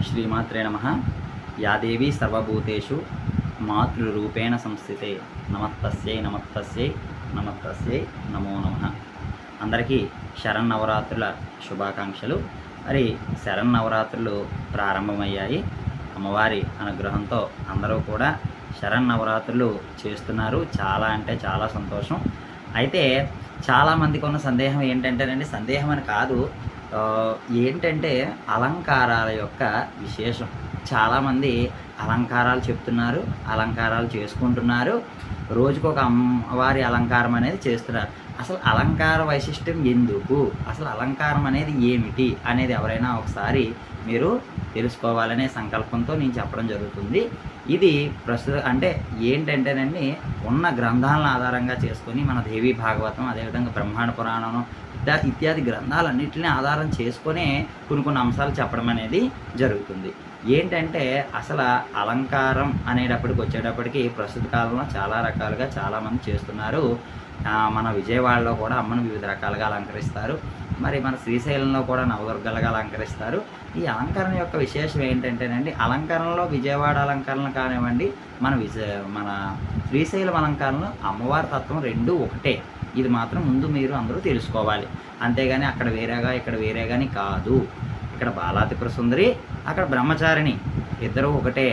శ్రీమాత్రే నమ. యా దేవీ సర్వభూతేషు మాతృరూపేణ సంస్థితే నమస్తస్యై నమస్తస్యై నమస్తస్యై నమో నమ. అందరికీ శరన్నవరాత్రుల శుభాకాంక్షలు. మరి శరన్నవరాత్రులు ప్రారంభమయ్యాయి. అమ్మవారి అనుగ్రహంతో అందరూ కూడా శరన్నవరాత్రులు చేస్తున్నారు. చాలా అంటే చాలా సంతోషం. అయితే చాలామందికి ఉన్న సందేహం ఏంటంటేనండి, సందేహం అని కాదు, ఏంటంటే అలంకారాల యొక్క విశేషం. చాలామంది అలంకారాలు చెప్తున్నారు, అలంకారాలు చేసుకుంటున్నారు, రోజుకొక అమ్మవారి అలంకారం అనేది చేస్తున్నారు. అసలు అలంకార వైశిష్ట్యం ఎందుకు, అసలు అలంకారం అనేది ఏమిటి అనేది ఎవరైనా ఒకసారి మీరు తెలుసుకోవాలనే సంకల్పంతో నేను చెప్పడం జరుగుతుంది. ఇది ప్రస్తుతం అంటే ఏంటంటేనండి, ఉన్న గ్రంథాలను ఆధారంగా చేసుకొని మన దేవీ భాగవతం, అదేవిధంగా బ్రహ్మాండ పురాణం ఇత్యాది గ్రంథాలన్నింటినీ ఆధారం చేసుకొనే కొన్ని అంశాలు చెప్పడం అనేది జరుగుతుంది. ఏంటంటే అసలు అలంకారం అనేటప్పటికి వచ్చేటప్పటికి ప్రస్తుత కాలంలో చాలా రకాలుగా చాలామంది చేస్తున్నారు. మన విజయవాడలో కూడా అమ్మను వివిధ రకాలుగా అలంకరిస్తారు. మరి మన శ్రీశైలంలో కూడా నవదుర్గలుగా అలంకరిస్తారు. ఈ అలంకరణ యొక్క విశేషం ఏంటంటేనండి, అలంకరణలో విజయవాడ అలంకరణ కానివ్వండి, మన శ్రీశైలం అలంకరణలో అమ్మవారి తత్వం రెండూ ఒకటే. ఇది మాత్రం ముందు మీరు అందరూ తెలుసుకోవాలి. అంతేగాని అక్కడ వేరేగా ఇక్కడ వేరేగాని కాదు. ఇక్కడ బాలాత్రిపుర సుందరి, అక్కడ బ్రహ్మచారిణి, ఇద్దరు ఒకటే.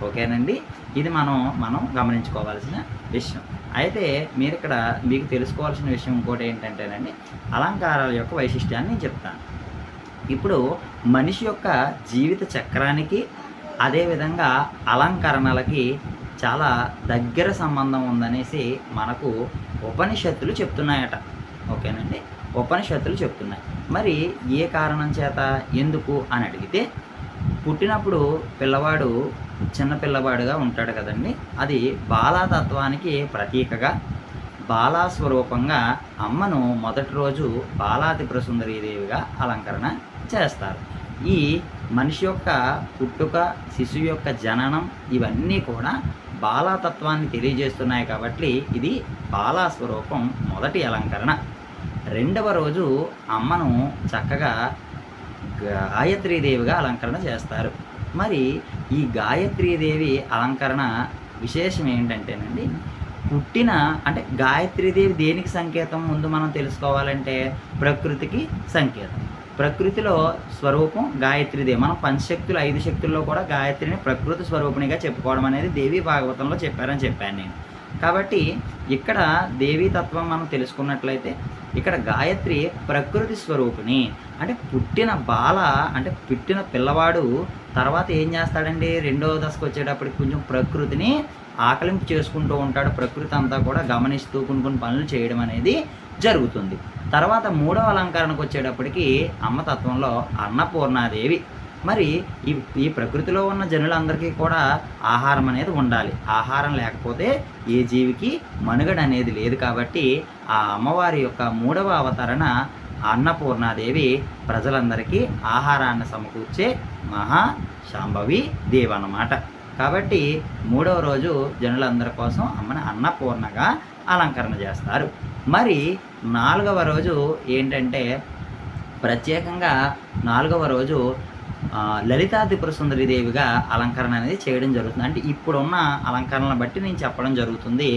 ఓకేనండి, ఇది మనం గమనించుకోవాల్సిన విషయం. అయితే మీకు తెలుసుకోవాల్సిన విషయం ఇంకోటి ఏంటంటేనండి, అలంకారాల యొక్క వైశిష్ట్యాన్ని నేను చెప్తాను. ఇప్పుడు మనిషి యొక్క జీవిత చక్రానికి అదేవిధంగా అలంకరణలకి చాలా దగ్గర సంబంధం ఉందనేసి మనకు ఉపనిషత్తులు చెప్తున్నాయట. ఓకేనండి, ఉపనిషత్తులు చెప్తున్నాయి. మరి ఏ కారణం చేత, ఎందుకు అని అడిగితే, పుట్టినప్పుడు పిల్లవాడు చిన్న పిల్లవాడుగా ఉంటాడు కదండి, అది బాలాతత్వానికి ప్రతీకగా, బాలాస్వరూపంగా అమ్మను మొదటి రోజు బాలాత్రిపుర సుందరీదేవిగా అలంకరణ చేస్తారు. ఈ మనిషి యొక్క పుట్టుక, శిశువు యొక్క జననం ఇవన్నీ కూడా బాలాతత్వాన్ని తెలియజేస్తున్నాయి. కాబట్టి ఇది బాలాస్వరూపం మొదటి అలంకరణ. రెండవ రోజు అమ్మను చక్కగా గాయత్రీదేవిగా అలంకరణ చేస్తారు. మరి ఈ గాయత్రీదేవి అలంకరణ విశేషం ఏంటంటేనండి, అంటే గాయత్రీదేవి దేనికి సంకేతం ముందు మనం తెలుసుకోవాలంటే ప్రకృతికి సంకేతం. ప్రకృతిలో స్వరూపం గాయత్రీదేవి. మనం పంచశక్తులు 5 శక్తుల్లో కూడా గాయత్రిని ప్రకృతి స్వరూపిణిగా చెప్పుకోవడం అనేది దేవీ భాగవతంలో చెప్పాను నేను. కాబట్టి ఇక్కడ దేవీ తత్వం మనం తెలుసుకున్నట్లయితే, ఇక్కడ గాయత్రి ప్రకృతి స్వరూపిణి. అంటే పుట్టిన పిల్లవాడు తర్వాత ఏం చేస్తాడండి, రెండవ దశకు వచ్చేటప్పటికి కొంచెం ప్రకృతిని ఆకలింపు చేసుకుంటూ ఉంటాడు. ప్రకృతి అంతా కూడా గమనిస్తూ కొన్ని పనులు చేయడం అనేది జరుగుతుంది. తర్వాత మూడవ అలంకరణకు వచ్చేటప్పటికి అమ్మతత్వంలో అన్నపూర్ణాదేవి. మరి ఈ ప్రకృతిలో ఉన్న జనులందరికీ కూడా ఆహారం అనేది ఉండాలి. ఆహారం లేకపోతే ఏ జీవికి మనుగడ అనేది లేదు. కాబట్టి ఆ అమ్మవారి యొక్క మూడవ అవతరణ అన్నపూర్ణాదేవి ప్రజలందరికీ ఆహారాన్ని సమకూర్చే మహాశాంభవి దేవి అన్నమాట. కాబట్టి మూడవ రోజు జనులందరి కోసం అమ్మని అన్నపూర్ణగా అలంకరణ చేస్తారు. మరి 4వ రోజు ఏంటంటే, ప్రత్యేకంగా 4వ రోజు లలితా త్రిపుర సుందరీదేవిగా అలంకరణ అనేది చేయడం జరుగుతుంది. అంటే ఇప్పుడున్న అలంకరణలను బట్టి నేను చెప్పడం జరుగుతుంది.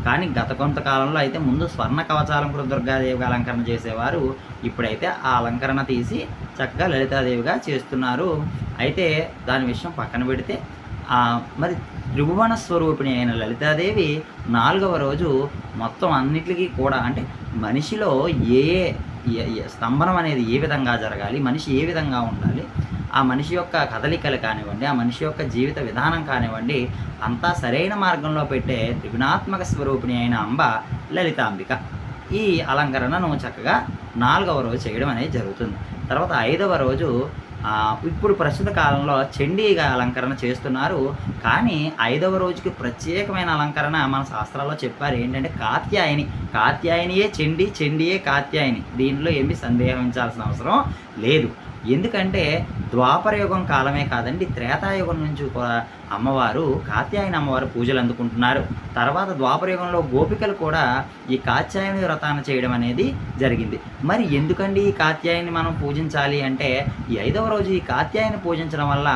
కానీ గత కొంతకాలంలో అయితే ముందు స్వర్ణ కవచాలంకృత దుర్గాదేవిగా అలంకరణ చేసేవారు. ఇప్పుడైతే ఆ అలంకరణ తీసి చక్కగా లలితాదేవిగా చేస్తున్నారు. అయితే దాని విషయం పక్కన పెడితే, మరి త్రిభువన స్వరూపిణి అయిన లలితాదేవి 4వ రోజు మొత్తం అన్నిటికీ కూడా, అంటే మనిషిలో ఏ స్తంభనం అనేది ఏ విధంగా జరగాలి, మనిషి ఏ విధంగా ఉండాలి, ఆ మనిషి యొక్క కదలికలు కానివ్వండి, ఆ మనిషి యొక్క జీవిత విధానం కానివ్వండి, అంతా సరైన మార్గంలో పెట్టే త్రిగుణాత్మక స్వరూపిణి అయిన అంబ లలితాంబిక. ఈ అలంకరణను చక్కగా 4వ రోజు చేయడం అనేది జరుగుతుంది. తర్వాత 5వ రోజు ఇప్పుడు ప్రస్తుత కాలంలో చండీగా అలంకరణ చేస్తున్నారు. కానీ 5వ రోజుకి ప్రత్యేకమైన అలంకరణ మన శాస్త్రాల్లో చెప్పారు. ఏంటంటే కాత్యాయనియే చండీ, చండీయే కాత్యాయని. దీనిలో ఏమీ సందేహించాల్సిన అవసరం లేదు. ఎందుకంటే ద్వాపర యుగం కాలమే కాదండి, త్రేతాయుగం నుంచి కూడా అమ్మవారు కాత్యాయని అమ్మవారు పూజలు అందుకుంటున్నారు. తర్వాత ద్వాపర యుగంలో గోపికలు కూడా ఈ కాత్యాయని వ్రతాన్ని చేయడం అనేది జరిగింది. మరి ఎందుకండి ఈ కాత్యాయని మనం పూజించాలి అంటే, ఈ 5వ రోజు ఈ కాత్యాయని పూజించడం వల్ల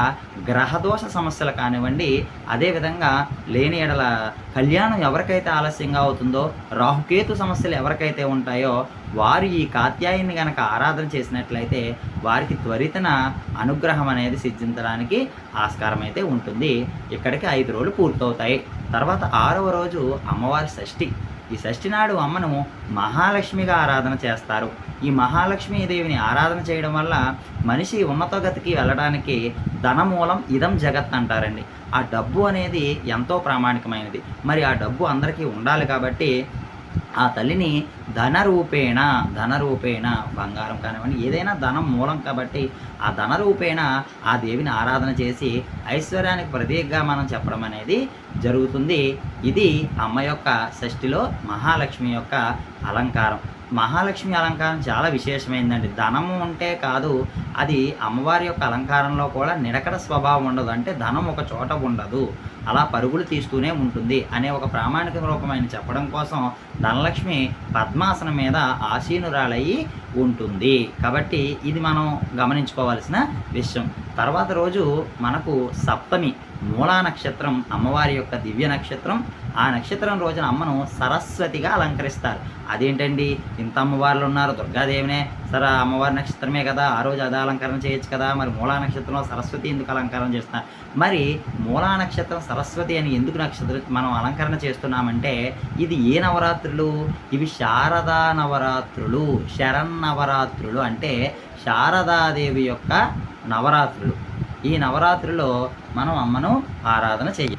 గ్రహదోష సమస్యలు కానివ్వండి, అదేవిధంగా లేని ఎడల కళ్యాణం ఎవరికైతే ఆలస్యంగా అవుతుందో, రాహుకేతు సమస్యలు ఎవరికైతే ఉంటాయో వారు ఈ కాత్యాయని గనక ఆరాధన చేసినట్లయితే వారికి త్వరితన అనుగ్రహం అనేది సిద్ధించడానికి ఆస్కారం అయితే ఉంటుంది. ఇక్కడికి 5 రోజులు పూర్తవుతాయి. తర్వాత 6వ రోజు అమ్మవారి షష్ఠి. ఈ షష్ఠి నాడు అమ్మను మహాలక్ష్మిగా ఆరాధన చేస్తారు. ఈ మహాలక్ష్మీదేవిని ఆరాధన చేయడం వల్ల మనిషి ఉన్నతగతికి వెళ్ళడానికి ధనమూలం ఇదం జగత్ అంటారండి. ఆ డబ్బు అనేది ఎంతో ప్రామాణికమైనది. మరి ఆ డబ్బు అందరికీ ఉండాలి కాబట్టి ఆ తల్లిని ధనరూపేణ బంగారం కానివ్వండి ఏదైనా ధనం మూలం కాబట్టి ఆ ధనరూపేణ ఆ దేవిని ఆరాధన చేసి ఐశ్వర్యానికి ప్రతీకగా మనం చెప్పడం అనేది జరుగుతుంది. ఇది అమ్మ యొక్క షష్ఠిలో మహాలక్ష్మి యొక్క అలంకారం. మహాలక్ష్మి అలంకారం చాలా విశేషమైందండి. ధనము ఉంటే కాదు, అది అమ్మవారి యొక్క అలంకారంలో కూడా నిలకడ స్వభావం ఉండదు. అంటే ధనం ఒక చోట ఉండదు, అలా పరుగులు తీస్తూనే ఉంటుంది అనే ఒక ప్రామాణిక రూపమైన చెప్పడం కోసం ధనలక్ష్మి పద్మాసనం మీద ఆసీనురాలయ్యి ఉంటుంది. కాబట్టి ఇది మనం గమనించుకోవాల్సిన విషయం. తర్వాత రోజు మనకు సప్తమి మూలా నక్షత్రం, అమ్మవారి యొక్క దివ్య నక్షత్రం. ఆ నక్షత్రం రోజున అమ్మను సరస్వతిగా అలంకరిస్తారు. అదేంటండి, ఇంత అమ్మవార్లు ఉన్నారు, దుర్గాదేవినే సరే అమ్మవారి నక్షత్రమే కదా, ఆ రోజు అదే అలంకరణ చేయొచ్చు కదా, మరి మూలా నక్షత్రంలో సరస్వతి ఎందుకు అలంకరణ చేస్తున్నారు? మరి మూలా నక్షత్రం సరస్వతి అని ఎందుకు నక్షత్రం మనం అలంకరణ చేస్తున్నామంటే, ఇది ఏ నవరాత్రులు? ఇవి శారదా నవరాత్రులు, శరన్నవరాత్రులు. అంటే శారదాదేవి యొక్క నవరాత్రులు. ఈ నవరాత్రిలో మనం అమ్మను ఆరాధన చేయాలి.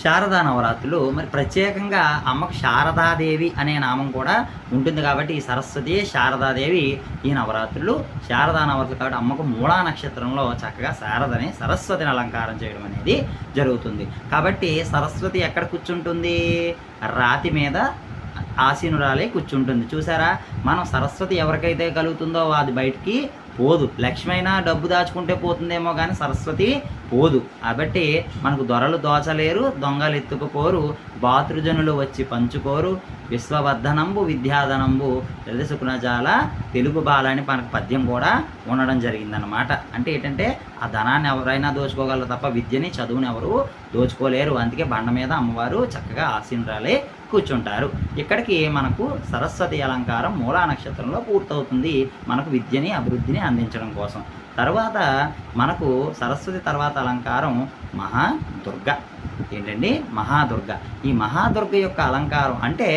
శారదా నవరాత్రులు మరి ప్రత్యేకంగా అమ్మకు శారదాదేవి అనే నామం కూడా ఉంటుంది కాబట్టి ఈ సరస్వతి శారదాదేవి ఈ నవరాత్రులు శారదా నవరాత్రులు కాబట్టి అమ్మకు మూలా నక్షత్రంలో చక్కగా శారదని సరస్వతిని అలంకారం చేయడం అనేది జరుగుతుంది. కాబట్టి సరస్వతి ఎక్కడ కూర్చుంటుంది? రాతి మీద ఆసీనురాలే కూర్చుంటుంది. చూసారా, మనం సరస్వతి ఎవరికైతే కలుగుతుందో అది బయటికి పోదు. లక్ష్మి అయినా డబ్బు దాచుకుంటే పోతుందేమో కానీ సరస్వతి పోదు. కాబట్టి మనకు దొరలు దోచలేరు, దొంగలు ఎత్తుకుపోరు, బాతృజనులు వచ్చి పంచుకోరు, విశ్వవర్ధనంబు విద్యాధనంబు తెలుసుకునజాల తెలుగు బాల అని మనకు పద్యం కూడా ఉండడం జరిగిందనమాట. అంటే ఏంటంటే ఆ ధనాన్ని ఎవరైనా దోచుకోగలరు తప్ప విద్యని చదువుని ఎవరు దోచుకోలేరు. అందుకే బండ మీద అమ్మవారు చక్కగా ఆసీనురాలే కూర్చుంటారు. ఇక్కడికి మనకు సరస్వతి అలంకారం మూలా నక్షత్రంలో పూర్తవుతుంది, మనకు విద్యని అభివృద్ధిని అందించడం కోసం. తర్వాత మనకు సరస్వతి తర్వాత అలంకారం మహాదుర్గ. ఏంటండి? మహాదుర్గ. ఈ మహాదుర్గ యొక్క అలంకారం అంటే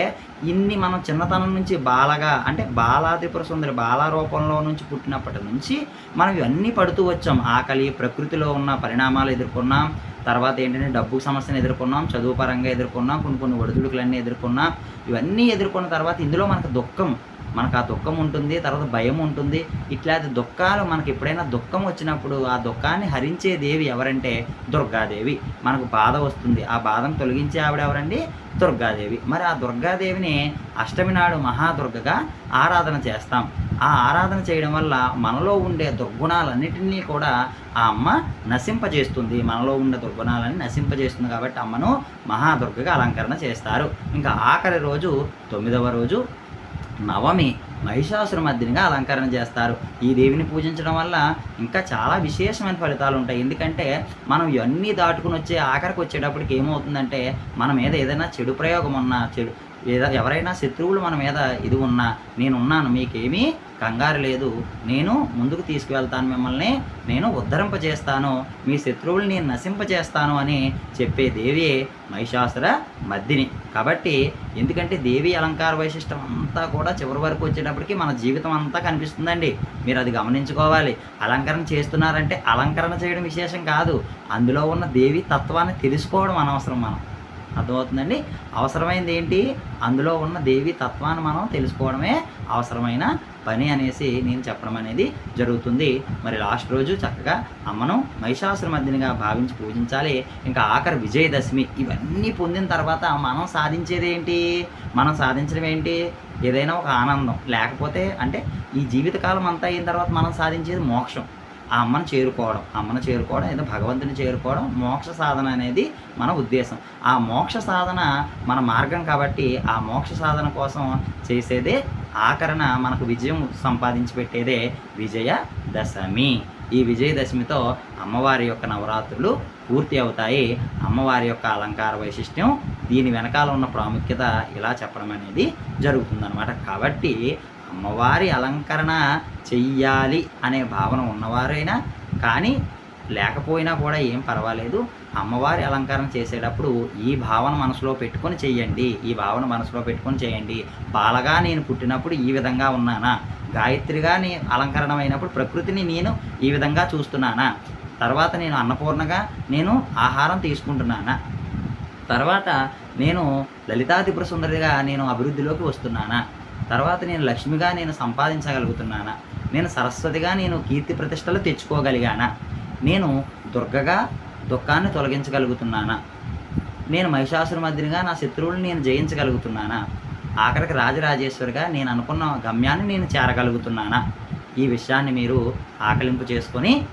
ఇన్ని మనం చిన్నతనం నుంచి బాలగా అంటే బాలాత్రిపుర సుందరి బాల రూపంలో నుంచి పుట్టినప్పటి నుంచి మనం ఇవన్నీ పడుతూ వచ్చాం. ఆకలి, ప్రకృతిలో ఉన్న పరిణామాలు ఎదుర్కొన్నాం. తర్వాత ఏంటంటే డబ్బు సమస్యను ఎదుర్కొన్నాం, చదువు పరంగా ఎదుర్కొన్నాం, కొన్ని ఒడిదుడుకులన్నీ ఎదుర్కొన్నాం. ఇవన్నీ ఎదుర్కొన్న తర్వాత ఇందులో మనకు ఆ దుఃఖం ఉంటుంది, తర్వాత భయం ఉంటుంది. ఇట్లాంటి దుఃఖాలు మనకి ఎప్పుడైనా దుఃఖం వచ్చినప్పుడు ఆ దుఃఖాన్ని హరించే దేవి ఎవరంటే దుర్గాదేవి. మనకు బాధ వస్తుంది, ఆ బాధను తొలగించే ఆవిడ ఎవరండి? దుర్గాదేవి. మరి ఆ దుర్గాదేవిని అష్టమి నాడు మహాదుర్గగా ఆరాధన చేస్తాం. ఆ ఆరాధన చేయడం వల్ల మనలో ఉండే దుర్గుణాలన్నిటినీ కూడా ఆ అమ్మ నశింపజేస్తుంది. మనలో ఉండే దుర్గుణాలని నశింపజేస్తుంది కాబట్టి అమ్మను మహాదుర్గగా అలంకరణ చేస్తారు. ఇంకా ఆఖరి రోజు 9వ రోజు నవమి మహిషాసురమర్దినిగా అలంకరణ చేస్తారు. ఈ దేవిని పూజించడం వల్ల ఇంకా చాలా విశేషమైన ఫలితాలు ఉంటాయి. ఎందుకంటే మనం ఇవన్నీ దాటుకుని వచ్చే ఆఖరికి వచ్చేటప్పటికి ఏమవుతుందంటే మన మీద ఏదైనా చెడు ప్రయోగం ఉన్నా ఎవరైనా శత్రువులు మన మీద ఇది ఉన్నా నేనున్నాను, మీకేమీ కంగారు లేదు, నేను ముందుకు తీసుకువెళ్తాను, మిమ్మల్ని నేను ఉద్ధరింపజేస్తాను, మీ శత్రువుల్ని నేను నశింపజేస్తాను అని చెప్పే దేవియే మహిషాసుర మర్దిని. కాబట్టి ఎందుకంటే దేవి అలంకార వైశిష్టం అంతా కూడా చివరి వరకు వచ్చేటప్పటికి మన జీవితం అంతా కనిపిస్తుందండి. మీరు అది గమనించుకోవాలి. అలంకరణ చేస్తున్నారంటే అలంకరణ చేయడం విశేషం కాదు, అందులో ఉన్న దేవి తత్వాన్ని తెలుసుకోవడం అనవసరం. మనం అర్థమవుతుందండి. అవసరమైనది ఏంటి? అందులో ఉన్న దేవి తత్వాన్ని మనం తెలుసుకోవడమే అవసరమైన పని అనేసి నేను చెప్పడం అనేది జరుగుతుంది. మరి లాస్ట్ రోజు చక్కగా అమ్మను మహిషాసురమర్దినిగా భావించి పూజించాలి. ఇంకా ఆఖరి విజయదశమి. ఇవన్నీ పొందిన తర్వాత మనం సాధించేది ఏంటి? మనం సాధించడం ఏంటి? ఏదైనా ఒక ఆనందం. లేకపోతే అంటే ఈ జీవితకాలం అంతా అయిన తర్వాత మనం సాధించేది మోక్షం. ఆ అమ్మను చేరుకోవడం ఏదో భగవంతుని చేరుకోవడం మోక్ష సాధన అనేది మన ఉద్దేశం. ఆ మోక్ష సాధన మన మార్గం కాబట్టి ఆ మోక్ష సాధన కోసం చేసేదే ఆఖరణ మనకు విజయం సంపాదించి పెట్టేదే విజయదశమి. ఈ విజయదశమితో అమ్మవారి యొక్క నవరాత్రులు పూర్తి అవుతాయి. అమ్మవారి యొక్క అలంకార వైశిష్ట్యం, దీని వెనకాల ఉన్న ప్రాముఖ్యత ఇలా చెప్పడం అనేది జరుగుతుందన్నమాట. కాబట్టి అమ్మవారి అలంకరణ చెయ్యాలి అనే భావన ఉన్నవారైనా కానీ లేకపోయినా కూడా ఏం పర్వాలేదు. అమ్మవారి అలంకరణ చేసేటప్పుడు ఈ భావన మనసులో పెట్టుకొని చేయండి. ఈ భావన మనసులో పెట్టుకొని చేయండి. బాలగా నేను పుట్టినప్పుడు ఈ విధంగా ఉన్నానా? గాయత్రిగా అలంకరణ అయినప్పుడు ప్రకృతిని నేను ఈ విధంగా చూస్తున్నానా? తర్వాత నేను అన్నపూర్ణగా నేను ఆహారం తీసుకుంటున్నానా? తర్వాత నేను లలితా త్రిపుర సుందరిగా నేను అభివృద్ధిలోకి వస్తున్నానా? తర్వాత నేను లక్ష్మిగా నేను సంపాదించగలుగుతున్నానా? నేను సరస్వతిగా నేను కీర్తి ప్రతిష్టలు తెచ్చుకోగలిగానా? నేను దుర్గగా దుఃఖాన్ని తొలగించగలుగుతున్నానా? నేను మహిషాసురమర్దినిగా నా శత్రువులను నేను జయించగలుగుతున్నానా? ఆఖరికి రాజరాజేశ్వరిగా నేను అనుకున్న గమ్యాన్ని నేను చేరగలుగుతున్నానా? ఈ విషయాన్ని మీరు ఆకలింపు చేసుకొని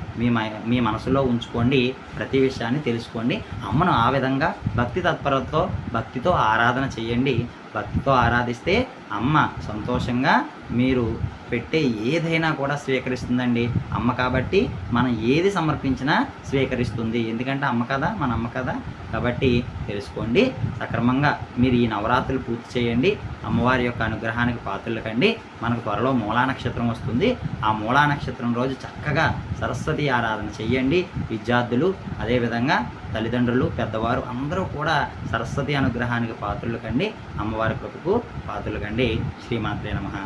మీ మనసులో ఉంచుకోండి. ప్రతి విషయాన్ని తెలుసుకోండి. అమ్మను ఆ విధంగా భక్తి తత్పరతతో భక్తితో ఆరాధన చేయండి. భక్తితో ఆరాధిస్తే అమ్మ సంతోషంగా మీరు పెట్టే ఏదైనా కూడా స్వీకరిస్తుందండి. అమ్మ కాబట్టి మనం ఏది సమర్పించినా స్వీకరిస్తుంది. ఎందుకంటే అమ్మ కదా, మన అమ్మ కదా. కాబట్టి తెలుసుకోండి. సక్రమంగా మీరు ఈ నవరాత్రులు పూర్తి చేయండి. అమ్మవారి యొక్క అనుగ్రహానికి పాత్రలు కండి. మనకు త్వరలో మూలా నక్షత్రం వస్తుంది. ఆ మూలా నక్షత్రం రోజు చక్కగా సరస్వతి ఆరాధన చెయ్యండి. విద్యార్థులు అదేవిధంగా తల్లిదండ్రులు పెద్దవారు అందరూ కూడా సరస్వతి అనుగ్రహానికి పాత్రలు కండి. అమ్మవారి కృపకు పాత్రలు కండి. శ్రీమాత్రే నమః.